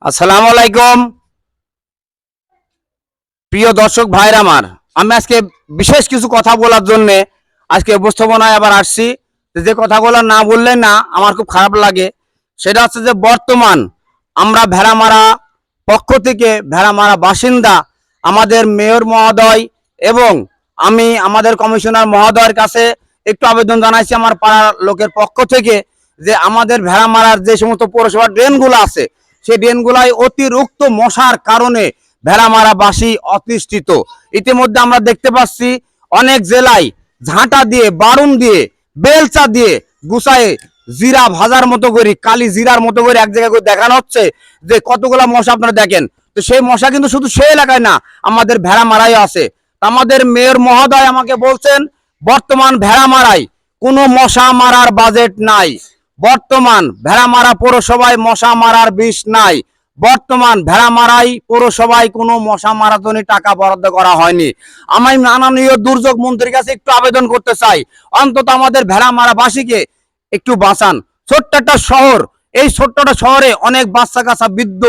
আসসালামু আলাইকুম প্রিয় দর্শক ভাইরা আমার। আমি আজকে বিশেষ কিছু কথা বলার জন্য আজকে উপস্থাপনায় আবার আসছি। যে কথাগুলো না বললে না আমার খুব খারাপ লাগে। সেটা হচ্ছে যে বর্তমান আমরা ভেড়ামারা পক্ষ থেকে ভেড়ামারা বাসিন্দা আমাদের মেয়র মহোদয় এবং আমি আমাদের কমিশনার মহোদয়ের কাছে একটু আবেদন জানাইছি আমার পাড়ার লোকের পক্ষ থেকে, যে আমাদের ভেড়ামারার যে সমস্ত পৌরসভার ড্রেনগুলো আছে সেই ড্রেনগুলাই অতিরিক্ত মশার কারণে ভেড়ামারাবাসী অতিষ্ঠিত। ইতিমধ্যে আমরা দেখতে পাচ্ছি অনেক জেলায় ঝাঁটা দিয়ে, বারুন দিয়ে, বেলচা দিয়ে গুছায়ে জিরা ভাজার মতো করে, কালি জিরার মতো করে এক জায়গায় করে দেখানো হচ্ছে যে কতগুলা মশা আপনারা দেখেন। তো সেই মশা কিন্তু শুধু সেই এলাকায় না, আমাদের ভেড়ামারাই আছে। আমাদের মেয়র মহোদয় আমাকে বলছেন বর্তমান ভেড়ামারায় কোনো মশা মারার বাজেট নাই, বর্তমান ভেড়ামারা পৌরসভায় মশা মারার বিষ নাই, বর্তমান ভেড়ামারাই পৌরসভায় কোনো মশা মারার জন্য টাকা বরাদ্দ করা হয়নি। আমি মাননীয় দুর্যোগ মন্ত্রীর কাছে একটু আবেদন করতে চাই, অন্তত আমাদের ভেড়ামারাবাসীকে একটু বাঁচান। ছোট্ট একটা শহর, এই ছোট্ট একটা শহরে অনেক বাচ্চা কাচ্চা বৃদ্ধ,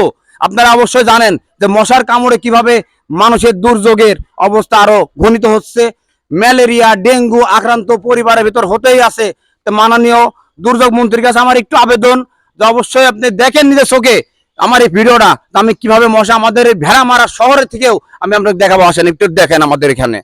আপনারা অবশ্যই জানেন যে মশার কামড়ে কিভাবে মানুষের দুর্যোগের অবস্থা আরো ঘনিত হচ্ছে। ম্যালেরিয়া ডেঙ্গু আক্রান্ত পরিবারের ভিতর হতেই আছে। তো মাননীয় দুর্যোগ মন্ত্রীর কাছে আমার একটু আবেদন যে অবশ্যই আপনি দেখেন নিজের চোখে আমার এই ভিডিওটা, আমি কিভাবে মশা আমাদের এই ভেড়ামারা শহরের থেকেও আমি আপনাকে দেখাবো। আসেন একটু দেখেন আমাদের এখানে।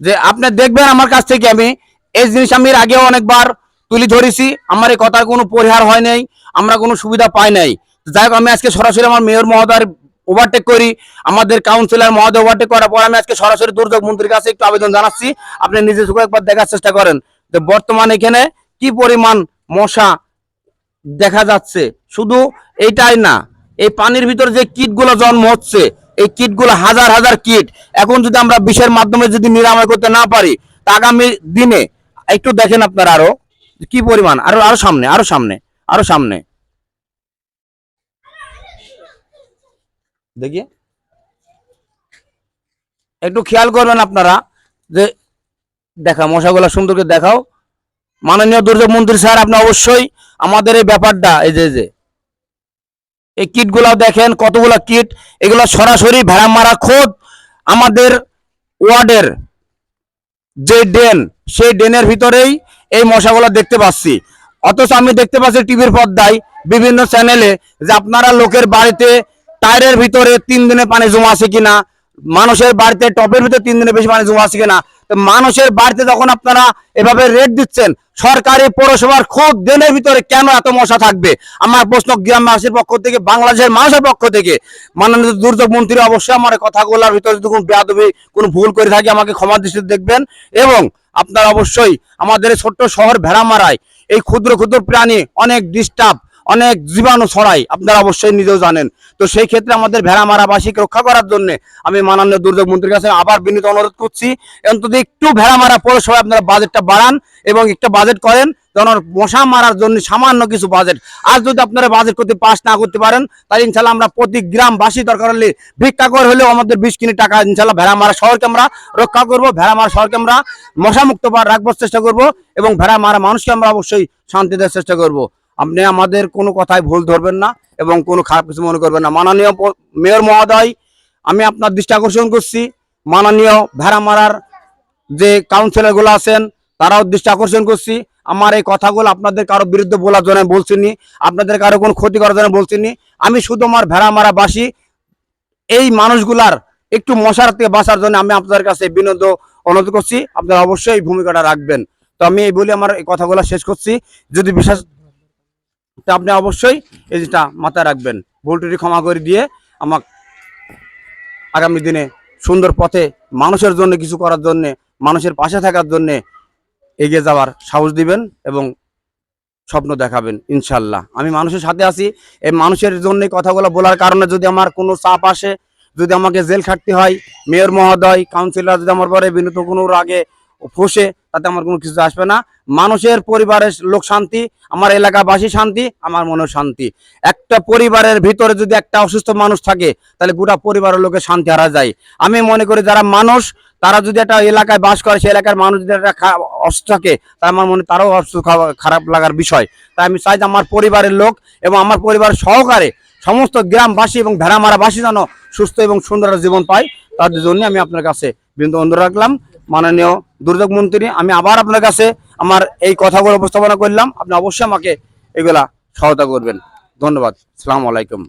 যে আপনি দেখবেন আমার কাছ থেকে আমি এই জিনিস আমি এর আগেও অনেকবার তুলি ধরেছি, আমার এই কথার কোনো পরিহার হয় নাই, আমরা কোনো সুবিধা পাই নাই। যাই হোক, আমি আজকে সরাসরি আমার মেয়র মহোদয়ের ওভারটেক করি, আমাদের কাউন্সিলর মহোদয় ওভারটেক করার পর আমি আজকে সরাসরি দুর্যোগ মন্ত্রীর কাছে একটু আবেদন জানাচ্ছি। আপনি নিজে চোখে একবার দেখার চেষ্টা করেন যে বর্তমান এখানে কি পরিমাণ মশা দেখা যাচ্ছে। শুধু এইটাই না, এই পানির ভিতরে যে কীটগুলো জন্ম হচ্ছে, এই কীটগুলো হাজার হাজার কীট, এখন যদি আমরা বিষের মাধ্যমে যদি নিরাময় করতে না পারি, তা আগামী দিনে একটু দেখেন আপনারা আরো কি পরিমাণ, আরো আরো সামনে, আরো সামনে, আরো সামনে দেখিয়ে একটু খেয়াল করবেন আপনারা যে দেখা মশাগুলো সুন্দর করে দেখাও। মাননীয় দুর্যোগ মন্ত্রী স্যার, আপনি অবশ্যই আমাদের এই ব্যাপারটা, এই যে এই কিটগুলো দেখেন কতগুলো কিট, এগুলো সরাসরি ভেড়ামারা খোদ আমাদের ওয়ার্ডের যে ড্রেন, সেই ড্রেনের ভিতরেই এই মশাগুলো দেখতে পাচ্ছি। অথচ আমি দেখতে পাচ্ছি টিভির পর্দায় বিভিন্ন চ্যানেলে যে আপনারা লোকের বাড়িতে টায়ারের ভিতরে 3 দিনে পানি জমা আছে কিনা, মানুষের বাড়িতে টপের ভিতরে 3 দিনে বেশি পানি জমা আছে কিনা। তো মানুষের বাড়িতে যখন আপনারা এভাবে রেট দিচ্ছেন, সরকারি পৌরসভার খোদ ড্রেনের ভিতরে কেন এত মশা থাকবে? আমার প্রশ্ন গ্রামবাসীর পক্ষ থেকে, বাংলাদেশের মানুষের পক্ষ থেকে। মাননীয় দুর্যোগ মন্ত্রী অবশ্যই আমার কথাগুলোর ভিতরে যদি কোনো বেয়াদবি, কোনো ভুল করে থাকি আমাকে ক্ষমা দৃষ্টিতে দেখবেন। এবং আপনারা অবশ্যই আমাদের এই ছোট্ট শহর ভেড়ামারায় এই ক্ষুদ্র ক্ষুদ্র প্রাণী অনেক ডিস্টার্ব, অনেক জীবাণু ছড়ায়, আপনারা অবশ্যই নিজেও জানেন। তো সেই ক্ষেত্রে আমাদের ভেড়ামারাবাসীকে রক্ষা করার জন্য আমি মাননীয় দুর্যোগ মন্ত্রীর কাছে আবার বিনীত অনুরোধ করছি, অন্তত একটু ভেড়ামারা পৌরসভায় আপনারা বাজেটটা বাড়ান এবং একটা বাজেট করেন যেন মশা মারার জন্য সামান্য কিছু বাজেট। আর যদি আপনারা বাজেট করতে পাস না করতে পারেন, তাহলে ইনশাল্লাহ আমরা প্রতি গ্রামবাসী দরকার হলে ভিক্ষা করে হলেও আমাদের 20 কিলো টাকা ইনশাল্লাহ ভেড়ামারা শহরকে আমরা রক্ষা করবো, ভেড়ামারা শহরকে আমরা মশামুক্ত রাখবার চেষ্টা করব এবং ভেড়ামারা মানুষকে আমরা অবশ্যই শান্তি দেওয়ার চেষ্টা করব। আপনি আমাদের কোনো কথায় ভুল ধরবেন না এবং কোনো খারাপ কিছু মনে করবেন না। মাননীয় মেয়র মহোদয়, আমি আপনার দৃষ্টি আকর্ষণ করছি, মাননীয় ভেড়ামারার যে কাউন্সিলরগুলো আছেন তারাও দৃষ্টি আকর্ষণ করছি, আমার এই কথাগুলো আপনাদের কারো বিরুদ্ধে বলার জন্য বলছিনি, আপনাদের কারো কোনো ক্ষতি করার জন্য বলছিনি। আমি শুধু আমার ভেড়ামারাবাসী এই মানুষগুলার একটু মশার থেকে বাঁচার জন্য আমি আপনাদের কাছে বিনোদ অনুরোধ করছি, আপনারা অবশ্যই এই ভূমিকাটা রাখবেন। তো আমি এই বলে আমার এই কথাগুলো শেষ করছি। যদি বিশেষ আপনি অবশ্যই এই যেটা মাথায় রাখবেন, ভুল ত্রুটি ক্ষমা করে দিয়ে আমাকে আগামী দিনে সুন্দর পথে মানুষের জন্য কিছু করার জন্য, মানুষের পাশে থাকার জন্য এগিয়ে যাওয়ার সাহস দিবেন এবং স্বপ্ন দেখাবেন। ইনশাল্লাহ আমি মানুষের সাথে আছি। এই মানুষের জন্য কথাগুলো বলার কারণে যদি আমার কোনো চাপ আসে, যদি আমাকে জেল খাটতে হয়, মেয়র মহোদয় কাউন্সিলর যদি আমার পরে বিনীত কোনো আগে ফসে, তাতে আমার কোনো কিছু আসবে না। মানুষের পরিবারের লোক শান্তি, আমার এলাকাবাসী শান্তি, আমার মনে শান্তি। একটা পরিবারের ভিতরে যদি একটা অসুস্থ মানুষ থাকে, তাহলে গোটা পরিবারের লোকের শান্তি হারা যায়। আমি মনে করি যারা মানুষ তারা যদি একটা এলাকায় বাস করে, সেই এলাকার মানুষ যদি একটা অসুস্থ থাকে, তার আমার মনে তারাও অসুস্থ খারাপ লাগার বিষয়। তাই আমি চাই যে আমার পরিবারের লোক এবং আমার পরিবার সহকারে সমস্ত গ্রামবাসী এবং ভেড়ামারাবাসী যেন সুস্থ এবং সুন্দর জীবন পায়, তাদের জন্য আমি আপনার কাছে বিনীত অনুরোধ রাখলাম। মাননীয় দুর্যোগ মন্ত্রী, আমি আবার আপনার কাছে আমার এই কথাগুলো উপস্থাপনা করলাম, আপনি অবশ্যই আমাকে এগুলা সহায়তা করবেন। ধন্যবাদ। আসসালামু আলাইকুম।